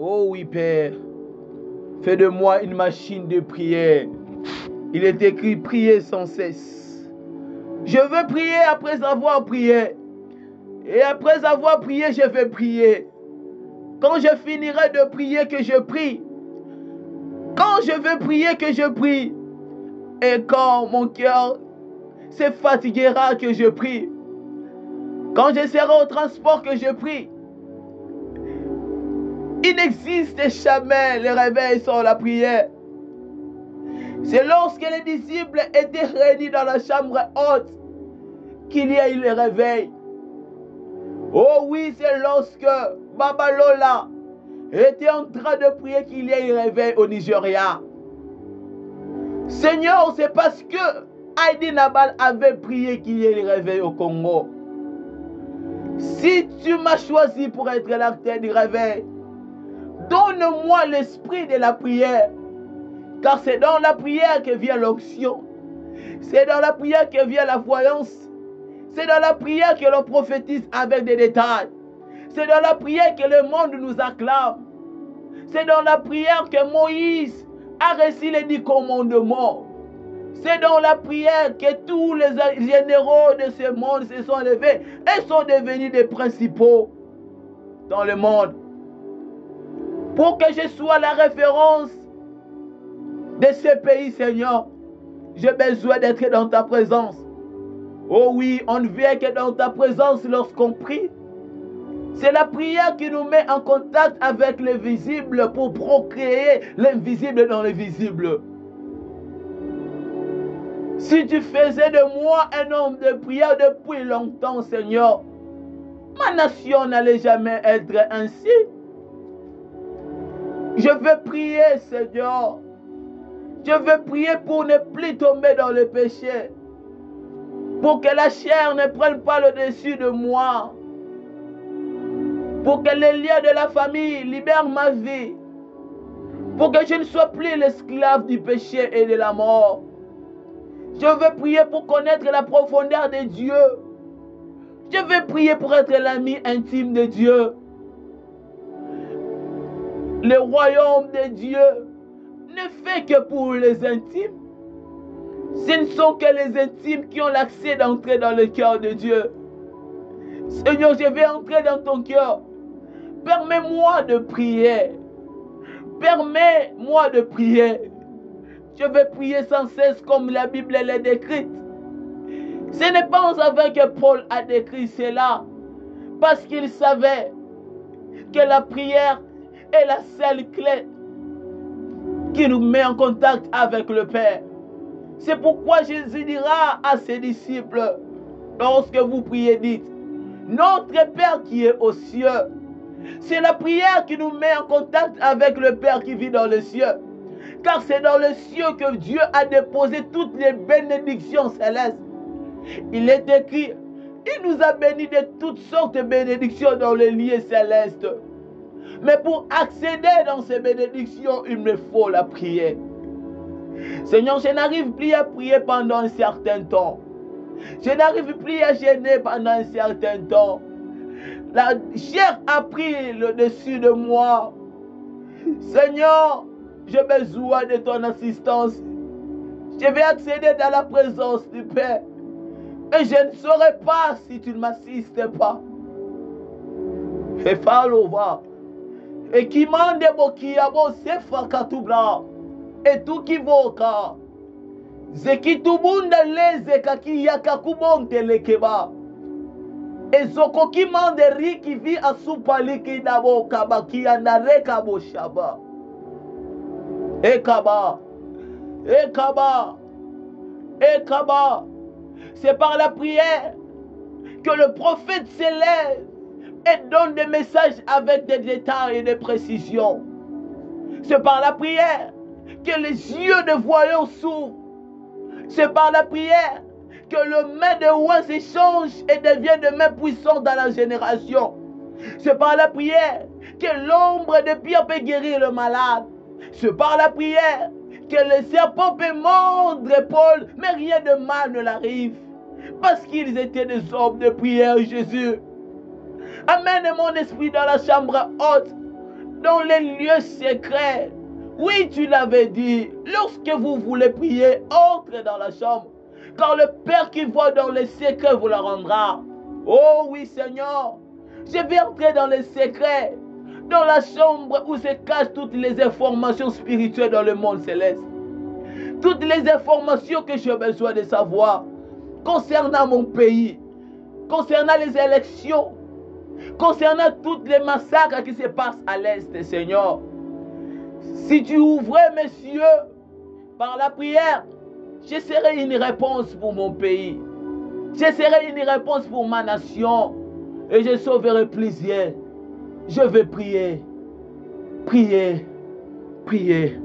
Oh oui, Père. Fais de moi une machine de prière. Il est écrit, prier sans cesse. Je veux prier après avoir prié. Et après avoir prié, je vais prier. Quand je finirai de prier, que je prie. Quand je veux prier, que je prie. Et quand mon cœur se fatiguera, que je prie. Quand je serai au transport, que je prie. Il n'existe jamais le réveil sans la prière. C'est lorsque les disciples étaient réunis dans la chambre haute qu'il y a eu le réveil. Oh oui, c'est lorsque Babalola était en train de prier qu'il y a eu le réveil au Nigeria. Seigneur, c'est parce que Heidi Nabal avait prié qu'il y ait le réveil au Congo. Si tu m'as choisi pour être l'acteur du réveil, donne-moi l'esprit de la prière. Car c'est dans la prière que vient l'onction. C'est dans la prière que vient la voyance. C'est dans la prière que l'on prophétise avec des détails. C'est dans la prière que le monde nous acclame. C'est dans la prière que Moïse a reçu les 10 commandements. C'est dans la prière que tous les généraux de ce monde se sont levés et sont devenus des principaux dans le monde. Pour que je sois la référence de ce pays, Seigneur, j'ai besoin d'être dans ta présence. Oh oui, on ne vient que dans ta présence lorsqu'on prie. C'est la prière qui nous met en contact avec le visible pour procréer l'invisible dans le visible. Si tu faisais de moi un homme de prière depuis longtemps, Seigneur, ma nation n'allait jamais être ainsi. Je veux prier, Seigneur. Je veux prier pour ne plus tomber dans le péché. Pour que la chair ne prenne pas le dessus de moi. Pour que les liens de la famille libèrent ma vie. Pour que je ne sois plus l'esclave du péché et de la mort. Je veux prier pour connaître la profondeur de Dieu. Je veux prier pour être l'ami intime de Dieu. Le royaume de Dieu ne fait que pour les intimes. Ce ne sont que les intimes qui ont l'accès d'entrer dans le cœur de Dieu. Seigneur, je vais entrer dans ton cœur. Permets-moi de prier. Permets-moi de prier. Je vais prier sans cesse comme la Bible l'a décrite. Ce n'est pas en savant que Paul a décrit cela, parce qu'il savait que la prière est la seule clé qui nous met en contact avec le Père. C'est pourquoi Jésus dira à ses disciples, lorsque vous priez, dites, notre Père qui est aux cieux. C'est la prière qui nous met en contact avec le Père qui vit dans les cieux. Car c'est dans les cieux que Dieu a déposé toutes les bénédictions célestes. Il est écrit, il nous a bénis de toutes sortes de bénédictions dans les lieux célestes. Mais pour accéder dans ces bénédictions, il me faut la prière. Seigneur, je n'arrive plus à prier pendant un certain temps. Je n'arrive plus à jeûner pendant un certain temps. La chair a pris le dessus de moi. Seigneur, j'ai besoin de ton assistance. Je vais accéder dans la présence du Père. Et je ne saurais pas si tu ne m'assistes pas. Et Falova. Et qui m'a déboqué à mon sefa katubla. Et tout qui voka. Zekitubunda leze kaki yakakubonte lekeba. Et zokoki mande riki vi asupaliki dabo kabaki andareka bo shaba. Ekaba. Ekaba. Ekaba. C'est par la prière que le prophète s'élève et donne des messages avec des détails et des précisions. C'est par la prière que les yeux de voyants s'ouvrent. C'est par la prière que le main de roi s'échange et devient de main puissante dans la génération. C'est par la prière que l'ombre de Pierre peut guérir le malade. C'est par la prière que le serpent peut mordre Paul, mais rien de mal ne l'arrive. Parce qu'ils étaient des hommes de prière, Jésus. Amène mon esprit dans la chambre haute. dans les lieux secrets. Oui, tu l'avais dit, lorsque vous voulez prier, entrez dans la chambre, car le Père qui voit dans les secrets vous la rendra. Oh oui, Seigneur, je vais entrer dans les secrets, dans la chambre où se cachent toutes les informations spirituelles dans le monde céleste. Toutes les informations que j'ai besoin de savoir concernant mon pays, concernant les élections, concernant tous les massacres qui se passent à l'Est, Seigneur. Si tu ouvrais mes yeux par la prière, je serai une réponse pour mon pays. Je serai une réponse pour ma nation. Et je sauverai plusieurs. Je vais prier. Prier. Prier.